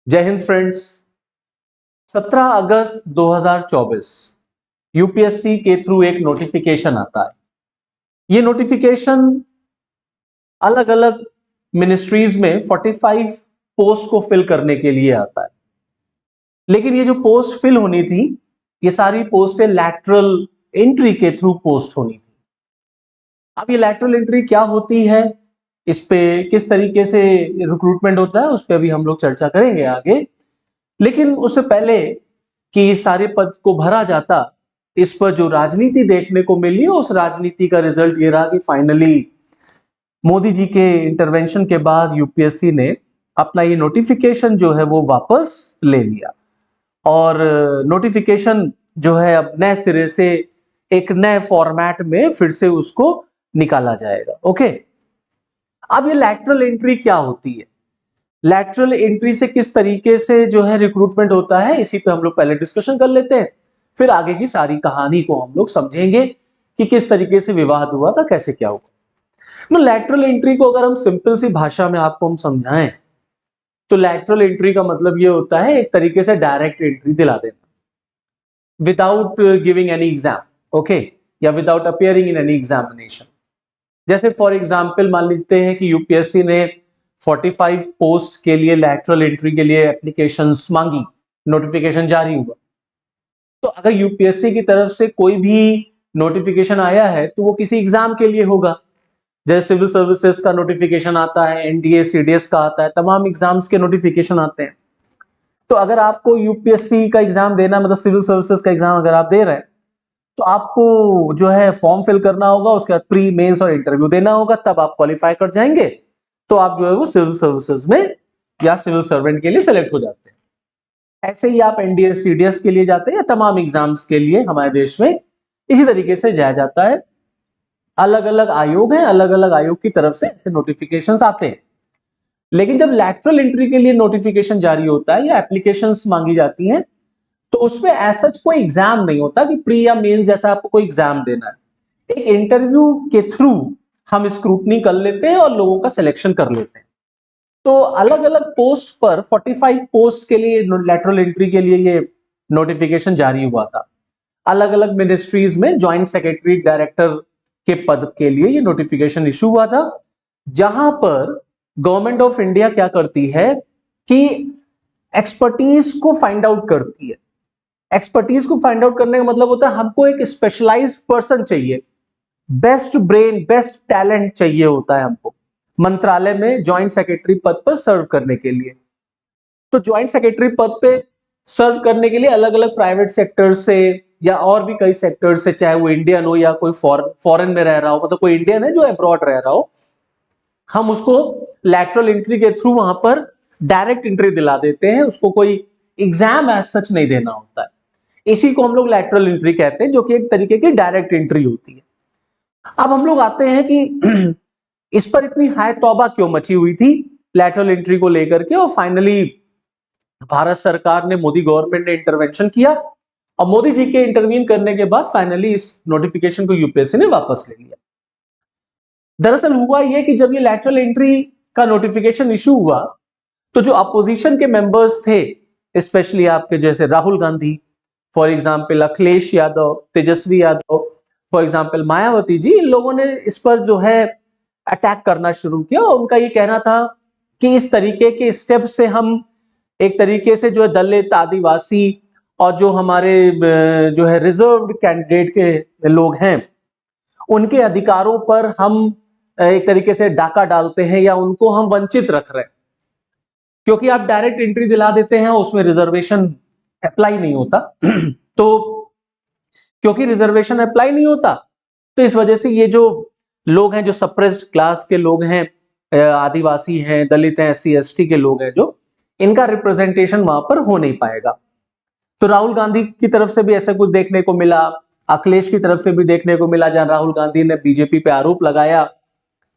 जय हिंद फ्रेंड्स। 17 अगस्त 2024 यूपीएससी के थ्रू एक नोटिफिकेशन आता है। ये नोटिफिकेशन अलग अलग मिनिस्ट्रीज में 45 पोस्ट को फिल करने के लिए आता है, लेकिन ये जो पोस्ट फिल होनी थी ये सारी पोस्टें लैटरल एंट्री के थ्रू पोस्ट होनी थी। अब ये लैटरल एंट्री क्या होती है, इस पे किस तरीके से रिक्रूटमेंट होता है, उस पर अभी हम लोग चर्चा करेंगे आगे। लेकिन उससे पहले कि इस सारे पद को भरा जाता, इस पर जो राजनीति देखने को मिली उस राजनीति का रिजल्ट ये रहा कि फाइनली मोदी जी के इंटरवेंशन के बाद यूपीएससी ने अपना ये नोटिफिकेशन जो है वो वापस ले लिया और नोटिफिकेशन जो है अब नए सिरे से एक नए फॉर्मेट में फिर से उसको निकाला जाएगा। ओके, अब ये लैटरल एंट्री क्या होती है, लैटरल एंट्री से किस तरीके से जो है रिक्रूटमेंट होता है, इसी पे हम लोग पहले डिस्कशन कर लेते हैं, फिर आगे की सारी कहानी को हम लोग समझेंगे कि किस तरीके से विवाद हुआ था, कैसे क्या हुआ। तो लैटरल एंट्री को अगर हम सिंपल सी भाषा में आपको हम समझाएं तो लैटरल एंट्री का मतलब ये होता है एक तरीके से डायरेक्ट एंट्री दिला देना without giving any exam, okay, या without appearing in any examination. जैसे फॉर एग्जाम्पल मान लेते हैं कि यूपीएससी ने 45 पोस्ट के लिए लैटरल एंट्री के लिए एप्लीकेशंस मांगी, नोटिफिकेशन जारी हुआ। तो अगर यूपीएससी की तरफ से कोई भी नोटिफिकेशन आया है तो वो किसी एग्जाम के लिए होगा। जैसे सिविल सर्विसेज का नोटिफिकेशन आता है, एनडीए सीडीएस का आता है, तमाम एग्जाम्स के नोटिफिकेशन आते हैं। तो अगर आपको यूपीएससी का एग्जाम देना, मतलब सिविल सर्विसेज का एग्जाम अगर आप दे रहे हैं तो आपको जो है फॉर्म फिल करना होगा, उसके बाद प्री मेंस और इंटरव्यू देना होगा, तब आप क्वालिफाई कर जाएंगे तो आप जो है वो सिविल सर्विसेज में या सिविल सर्वेंट के लिए सिलेक्ट हो जाते हैं। ऐसे ही आप एनडीए सीडीएस के लिए जाते हैं या तमाम एग्जाम्स के लिए हमारे देश में इसी तरीके से जाया जाता है। अलग अलग आयोग हैं, अलग अलग आयोग की तरफ से ऐसे नोटिफिकेशंस आते हैं। लेकिन जब लैटरल एंट्री के लिए नोटिफिकेशन जारी होता है या एप्लीकेशंस मांगी जाती हैं तो उसमें ऐसा कोई एग्जाम नहीं होता कि प्री या मेंस जैसा आपको कोई एग्जाम देना है। एक इंटरव्यू के थ्रू हम स्क्रूटनी कर लेते हैं और लोगों का सिलेक्शन कर लेते हैं। तो अलग अलग पोस्ट पर 45 पोस्ट के लिए लैटरल एंट्री के लिए ये नोटिफिकेशन जारी हुआ था। अलग अलग मिनिस्ट्रीज में ज्वाइंट सेक्रेटरी डायरेक्टर के पद के लिए ये नोटिफिकेशन इशू हुआ था, जहां पर गवर्नमेंट ऑफ इंडिया क्या करती है कि एक्सपर्टीज को फाइंड आउट करती है। एक्सपर्टीज को फाइंड आउट करने का मतलब होता है हमको एक स्पेशलाइज्ड पर्सन चाहिए, बेस्ट ब्रेन, बेस्ट टैलेंट चाहिए होता है हमको मंत्रालय में ज्वाइंट सेक्रेटरी पद पर सर्व करने के लिए। तो ज्वाइंट सेक्रेटरी पद पे सर्व करने के लिए अलग अलग प्राइवेट सेक्टर से या और भी कई सेक्टर से, चाहे वो इंडियन हो या कोई फॉरेन में रह रहा हो, मतलब कोई इंडियन है जो अब्रॉड रह रहा हो, हम उसको लैटरल एंट्री के थ्रू वहां पर डायरेक्ट एंट्री दिला देते हैं। उसको कोई एग्जाम एज सच नहीं देना होता है। इसी को हम लोग लैटरल एंट्री कहते हैं, जो कि एक तरीके की डायरेक्ट एंट्री होती है। अब हम लोग आते हैं कि इस पर इतनी हाय तौबा क्यों मची हुई थी लैटरल एंट्री को लेकर के, और फाइनली भारत सरकार ने, मोदी गवर्नमेंट ने इंटरवेंशन किया और मोदी जी के इंटरवीन करने के बाद फाइनली इस नोटिफिकेशन को यूपीएससी ने वापस ले लिया। दरअसल हुआ यह कि जब ये लैटरल एंट्री का नोटिफिकेशन इशू हुआ तो जो अपोजिशन के मेंबर्स थे, स्पेशली आपके जैसे Rahul Gandhi, for example Akhilesh Yadav, Tejashwi Yadav, for example Mayawati ji, इन लोगों ने इस पर जो है अटैक करना शुरू किया। और उनका ये कहना था कि इस तरीके के स्टेप से हम एक तरीके से जो है दलित, आदिवासी और जो हमारे जो है रिजर्व्ड कैंडिडेट के लोग हैं उनके अधिकारों पर हम एक तरीके से डाका डालते हैं या उनको हम वंचित रख रहे हैं। क्योंकि आप डायरेक्ट एंट्री दिला देते हैं, उसमें रिजर्वेशन अप्लाई नहीं होता तो क्योंकि रिजर्वेशन अप्लाई नहीं होता तो इस वजह से ये जो लोग हैं, जो सप्रेस्ड क्लास के लोग हैं, आदिवासी हैं, दलित हैं, एससी एसटी के लोग हैं, जो इनका रिप्रेजेंटेशन वहां पर हो नहीं पाएगा। तो राहुल गांधी की तरफ से भी ऐसा कुछ देखने को मिला, अखिलेश की तरफ से भी देखने को मिला, जहां राहुल गांधी ने बीजेपी पे आरोप लगाया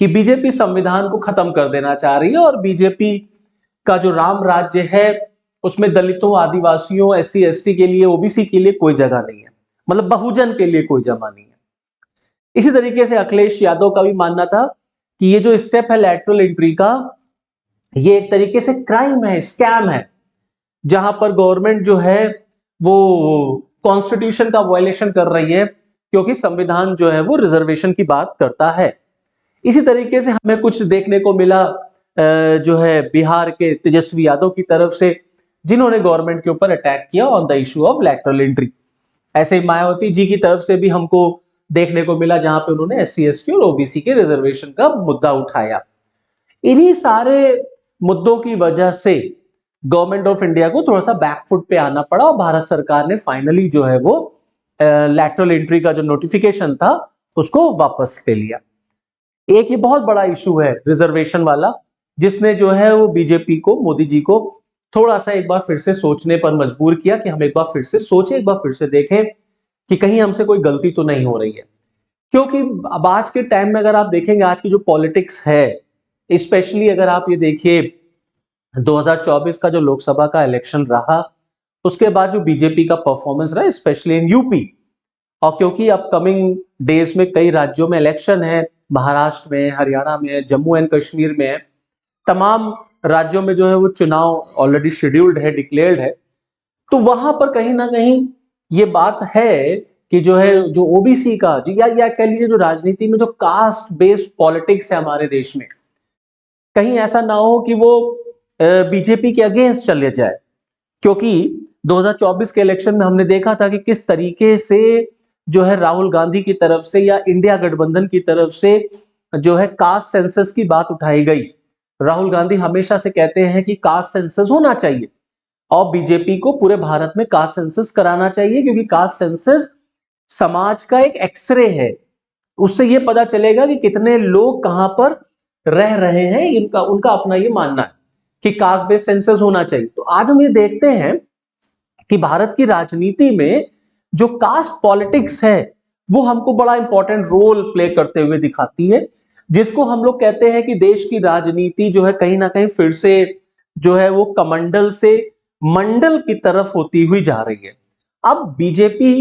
कि बीजेपी संविधान को खत्म कर देना चाह रही है और बीजेपी का जो राम राज्य है उसमें दलितों, आदिवासियों, एससी एसटी के लिए, ओबीसी के लिए कोई जगह नहीं है, मतलब बहुजन के लिए कोई जगह नहीं है। इसी तरीके से अखिलेश यादव का भी मानना था कि ये जो स्टेप है लैटरल एंट्री का, ये एक तरीके से क्राइम है, स्कैम है, जहां पर गवर्नमेंट जो है वो कॉन्स्टिट्यूशन का वायलेशन कर रही है, क्योंकि संविधान जो है वो रिजर्वेशन की बात करता है। इसी तरीके से हमें कुछ देखने को मिला जो है बिहार के तेजस्वी यादव की तरफ से, जिन्होंने गवर्नमेंट के ऊपर अटैक किया on the issue of lateral entry. ऐसे ही मायावती जी की तरफ से भी हमको देखने को मिला, जहां पे उन्होंने एससी एसटी और ओबीसी के रिजर्वेशन का मुद्दा उठाया। इन्हीं सारे मुद्दों की वजह से गवर्नमेंट ऑफ इंडिया को थोड़ा सा बैकफुट पे आना पड़ा और भारत सरकार ने फाइनली जो है वो लैटरल एंट्री का जो नोटिफिकेशन था उसको वापस ले लिया। एक ये बहुत बड़ा इशू है रिजर्वेशन वाला, जिसने जो है वो बीजेपी को, मोदी जी को थोड़ा सा एक बार फिर से सोचने पर मजबूर किया कि हम एक बार फिर से सोचें, एक बार फिर से देखें कि कहीं हमसे कोई गलती तो नहीं हो रही है। क्योंकि अब आज के टाइम में अगर आप देखेंगे, आज की जो पॉलिटिक्स है, स्पेशली अगर आप ये देखिए 2024 का जो लोकसभा का इलेक्शन रहा, उसके बाद जो बीजेपी का परफॉर्मेंस रहा, स्पेशली इन यूपी, और क्योंकि अपकमिंग डेज में कई राज्यों में इलेक्शन है, महाराष्ट्र में, हरियाणा में, जम्मू एंड कश्मीर में, तमाम राज्यों में जो है वो चुनाव ऑलरेडी शेड्यूल्ड है, डिक्लेयर्ड है। तो वहां पर कहीं ना कहीं ये बात है कि जो है जो ओबीसी का या कह लीजिए जो राजनीति में जो कास्ट बेस्ड पॉलिटिक्स है हमारे देश में, कहीं ऐसा ना हो कि वो बीजेपी के अगेंस्ट चले जाए। क्योंकि 2024 के इलेक्शन में हमने देखा था कि किस तरीके से जो है राहुल गांधी की तरफ से या इंडिया गठबंधन की तरफ से जो है कास्ट सेंसस की बात उठाई गई। राहुल गांधी हमेशा से कहते हैं कि कास्ट सेंसस होना चाहिए और बीजेपी को पूरे भारत में कास्ट सेंसस कराना चाहिए, क्योंकि कास्ट सेंसस समाज का एक एक्सरे है। उससे ये पता चलेगा कि कितने लोग कहां पर रह रहे हैं, इनका उनका अपना ये मानना है कि कास्ट बेस्ड सेंसस होना चाहिए। तो आज हम ये देखते हैं कि भारत की राजनीति में जो कास्ट पॉलिटिक्स है वो हमको बड़ा इंपॉर्टेंट रोल प्ले करते हुए दिखाती है, जिसको हम लोग कहते हैं कि देश की राजनीति जो है कहीं ना कहीं फिर से जो है वो कमंडल से मंडल की तरफ होती हुई जा रही है। अब बीजेपी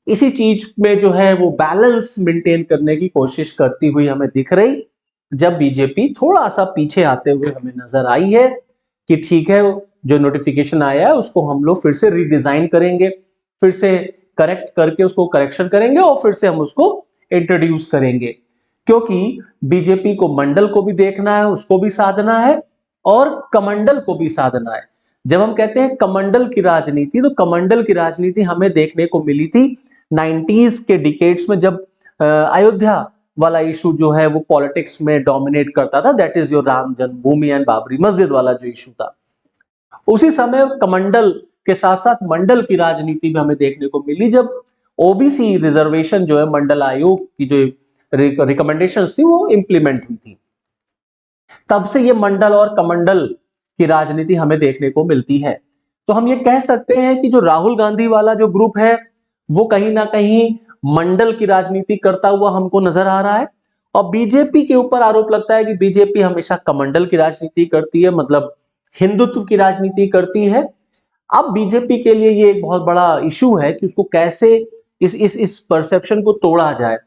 इसी चीज में जो है वो बैलेंस मेंटेन करने की कोशिश करती हुई हमें दिख रही, जब बीजेपी थोड़ा सा पीछे आते हुए हमें नजर आई है कि ठीक है, जो नोटिफिकेशन आया है उसको हम लोग फिर से रीडिजाइन करेंगे, फिर से करेक्ट करके उसको करेक्शन करेंगे और फिर से हम उसको इंट्रोड्यूस करेंगे। क्योंकि बीजेपी को मंडल को भी देखना है, उसको भी साधना है और कमंडल को भी साधना है। जब हम कहते हैं कमंडल की राजनीति, तो कमंडल की राजनीति हमें देखने को मिली थी 90s के डिकेड्स में, जब अयोध्या वाला इशू जो है वो पॉलिटिक्स में डोमिनेट करता था, that is your Ram Janmabhoomi and Babri मस्जिद वाला जो इशू था। उसी समय कमंडल के साथ साथ मंडल की राजनीति भी हमें देखने को मिली, जब ओबीसी रिजर्वेशन जो है मंडल आयोग की जो रिकमेंडेशंस थी वो इंप्लीमेंट हुई थी। तब से ये मंडल और कमंडल की राजनीति हमें देखने को मिलती है। तो हम ये कह सकते हैं कि जो राहुल गांधी वाला जो ग्रुप है वो कहीं ना कहीं मंडल की राजनीति करता हुआ हमको नजर आ रहा है, और बीजेपी के ऊपर आरोप लगता है कि बीजेपी हमेशा कमंडल की राजनीति करती है, मतलब हिंदुत्व की राजनीति करती है। अब बीजेपी के लिए ये एक बहुत बड़ा इशू है कि उसको कैसे इस परसेप्शन को तोड़ा जाए,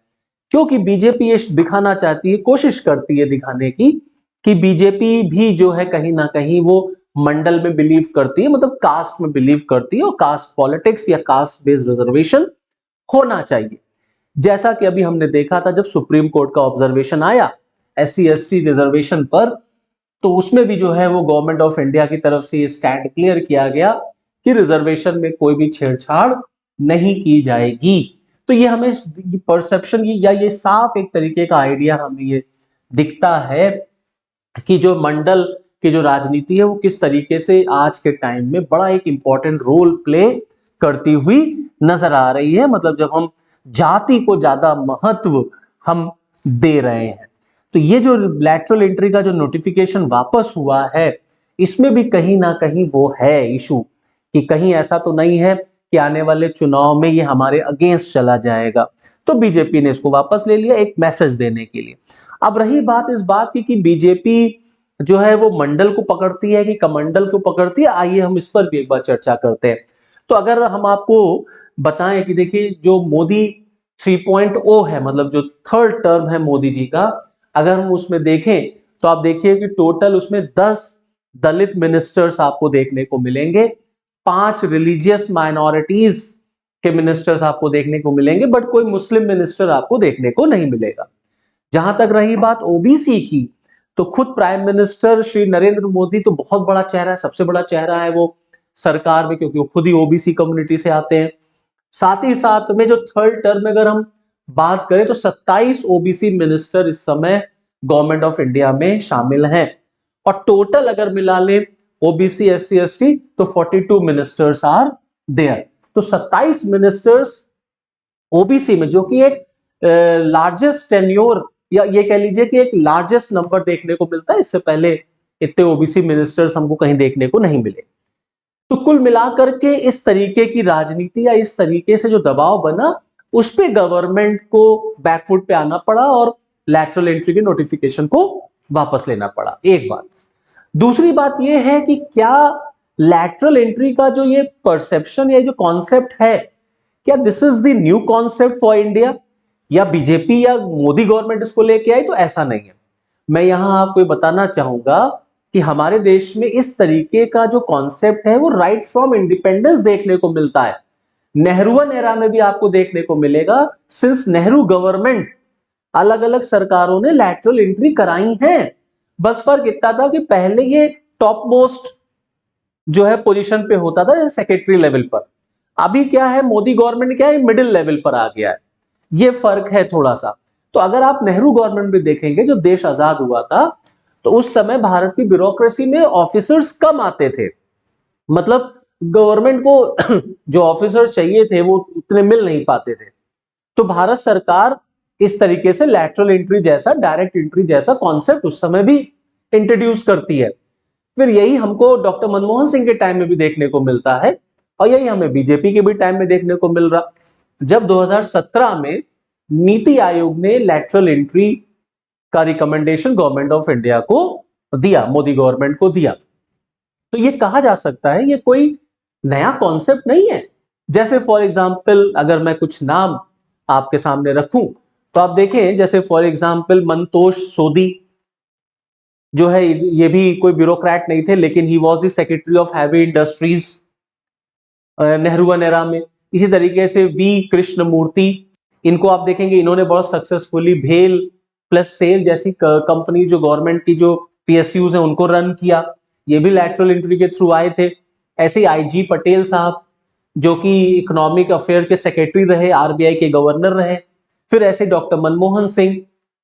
क्योंकि बीजेपी ये दिखाना चाहती है, कोशिश करती है दिखाने की कि बीजेपी भी जो है कहीं ना कहीं वो मंडल में बिलीव करती है, मतलब कास्ट में बिलीव करती है और कास्ट पॉलिटिक्स या कास्ट बेस्ड रिजर्वेशन होना चाहिए। जैसा कि अभी हमने देखा था जब सुप्रीम कोर्ट का ऑब्जर्वेशन आया एससी एसटी रिजर्वेशन पर, तो उसमें भी जो है वो गवर्नमेंट ऑफ इंडिया की तरफ से ये स्टैंड क्लियर किया गया कि रिजर्वेशन में कोई भी छेड़छाड़ नहीं की जाएगी। तो ये हमें परसेप्शन या ये साफ एक तरीके का आइडिया हमें ये दिखता है कि जो मंडल की जो राजनीति है वो किस तरीके से आज के टाइम में बड़ा एक इंपॉर्टेंट रोल प्ले करती हुई नजर आ रही है। मतलब जब हम जाति को ज्यादा महत्व हम दे रहे हैं, तो ये जो लैटरल एंट्री का जो नोटिफिकेशन वापस हुआ है, इसमें भी कहीं ना कहीं वो है इशू कि कहीं ऐसा तो नहीं है कि आने वाले चुनाव में ये हमारे अगेंस्ट चला जाएगा। तो बीजेपी ने इसको वापस ले लिया एक मैसेज देने के लिए। अब रही बात इस बात की कि बीजेपी जो है वो मंडल को पकड़ती है कि कमंडल को पकड़ती है, आइए हम इस पर भी एक बार चर्चा करते हैं। तो अगर हम आपको बताएं कि देखिए जो मोदी 3.0 है, मतलब जो थर्ड टर्म है मोदी जी का, अगर हम उसमें देखें तो आप देखिए कि टोटल उसमें 10 दलित मिनिस्टर्स आपको देखने को मिलेंगे, 5 रिलीजियस माइनॉरिटीज के मिनिस्टर्स आपको देखने को मिलेंगे, बट कोई मुस्लिम मिनिस्टर आपको देखने को नहीं मिलेगा। जहां तक रही बात ओबीसी की, तो खुद प्राइम मिनिस्टर श्री नरेंद्र मोदी तो बहुत बड़ा चेहरा है, सबसे बड़ा चेहरा है वो सरकार में, क्योंकि वो खुद ही ओबीसी कम्युनिटी से आते हैं। साथ ही साथ में जो थर्ड टर्म में अगर हम बात करें तो 27 ओबीसी मिनिस्टर इस समय गवर्नमेंट ऑफ इंडिया में शामिल हैं, और टोटल अगर मिला ले ओबीसी एससी एसटी तो 42 मिनिस्टर्स आर देयर। तो 27 मिनिस्टर्स ओबीसी में, जो कि एक लार्जेस्ट टेन्योर या ये कह लीजिए कि एक लार्जेस्ट नंबर देखने को मिलता है। इससे पहले इतने ओबीसी मिनिस्टर्स हमको कहीं देखने को नहीं मिले। तो कुल मिलाकर के इस तरीके की राजनीति या इस तरीके से जो दबाव बना, उस पे गवर्नमेंट को बैकफुट पे आना पड़ा और लैटरल एंट्री के नोटिफिकेशन को वापस लेना पड़ा। एक बात। दूसरी बात यह है कि क्या लैटरल एंट्री का जो ये परसेप्शन या जो कॉन्सेप्ट है, क्या this is the new concept for India, या बीजेपी या मोदी गवर्नमेंट इसको लेके आई? तो ऐसा नहीं है। मैं यहां आपको बताना चाहूंगा कि हमारे देश में इस तरीके का जो कॉन्सेप्ट है वो राइट फ्रॉम इंडिपेंडेंस देखने को मिलता है। नेहरूवन एरा में भी आपको देखने को मिलेगा। सिंस नेहरू गवर्नमेंट अलग अलग सरकारों ने लैटरल एंट्री कराई है। बस फर्क इतना था कि पहले ये टॉप मोस्ट जो है पोजीशन पे होता था, सेक्रेटरी लेवल पर। अभी क्या है, मोदी गवर्नमेंट क्या है, मिडिल लेवल पर आ गया है। ये फर्क है थोड़ा सा। तो अगर आप नेहरू गवर्नमेंट भी देखेंगे, जो देश आजाद हुआ था, तो उस समय भारत की ब्यूरोक्रेसी में ऑफिसर्स कम आते थे। मतलब गवर्नमेंट को जो ऑफिसर्स चाहिए थे वो उतने मिल नहीं पाते थे। तो भारत सरकार इस तरीके से लैटरल एंट्री जैसा, डायरेक्ट एंट्री जैसा कॉन्सेप्ट उस समय भी इंट्रोड्यूस करती है। फिर यही हमको डॉक्टर मनमोहन सिंह के टाइम में भी देखने को मिलता है, और यही हमें बीजेपी के भी टाइम में देखने को मिल रहा। जब 2017 में नीति आयोग ने लैटरल एंट्री का रिकमेंडेशन गवर्नमेंट ऑफ इंडिया को दिया, मोदी गवर्नमेंट को दिया, तो ये कहा जा सकता है ये कोई नया कॉन्सेप्ट नहीं है। जैसे फॉर एग्जांपल अगर मैं कुछ नाम आपके सामने रखूं, तो आप देखें, जैसे फॉर एग्जांपल मनतोष सोदी जो है, ये भी कोई ब्यूरोक्रेट नहीं थे, लेकिन he was the secretary of heavy industries Nehruvian era में। इसी तरीके से वी कृष्णमूर्ति, इनको आप देखेंगे, इन्होंने बहुत सक्सेसफुली भेल प्लस सेल जैसी कंपनी जो गवर्नमेंट की जो पीएसयूज है उनको रन किया। ये भी लैटरल एंट्री के थ्रू आए थे। ऐसे आईजी पटेल साहब जो कि इकोनॉमिक अफेयर के सेक्रेटरी रहे, आरबीआई के गवर्नर रहे। फिर ऐसे डॉक्टर मनमोहन सिंह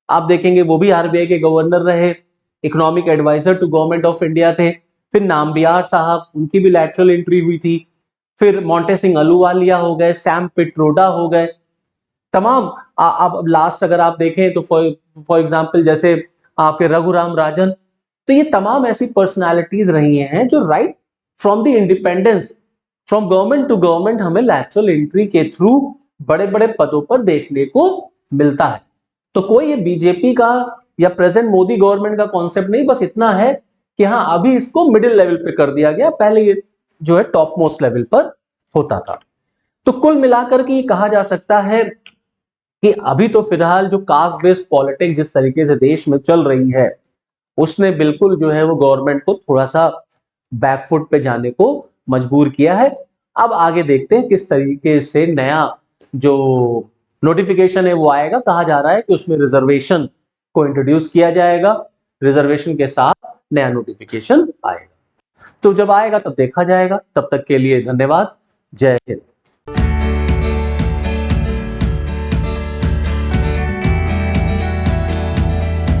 आप देखेंगे, वो भी आरबीआई के गवर्नर रहे, economic adviser to government of India थे। फिर नामबियार साहब, उनकी भी लैटरल एंट्री हुई थी। फिर मोंटे सिंह अलूवालिया हो गए, सैम पिट्रोडा हो गए, तमाम। अब लास्ट अगर आप देखें तो फॉर एग्जांपल जैसे आपके रघुराम राजन, तो ये तमाम ऐसी पर्सनालिटीज रही हैं जो right from the independence, from government to government हमें लैटरल एंट्री के थ्रू बड़े बड़े पदों पर देखने को मिलता है। तो कोई ये बीजेपी का या प्रेजेंट मोदी गवर्नमेंट का कॉन्सेप्ट नहीं, बस इतना है कि हाँ अभी इसको मिडिल लेवल पे कर दिया गया, पहले ये जो है टॉप मोस्ट लेवल पर होता था। तो कुल मिलाकर के ये कहा जा सकता है कि अभी तो फिलहाल जो कास्ट बेस्ड पॉलिटिक्स जिस तरीके से देश में चल रही है, उसने बिल्कुल जो है वो गवर्नमेंट को थोड़ा सा बैकफुट पे जाने को मजबूर किया है। अब आगे देखते हैं किस तरीके से नया जो नोटिफिकेशन है वो आएगा। कहा जा रहा है कि उसमें रिजर्वेशन को इंट्रोड्यूस किया जाएगा, रिजर्वेशन के साथ नया नोटिफिकेशन आएगा। तो जब आएगा तब देखा जाएगा। तब तक के लिए धन्यवाद। जय हिंद।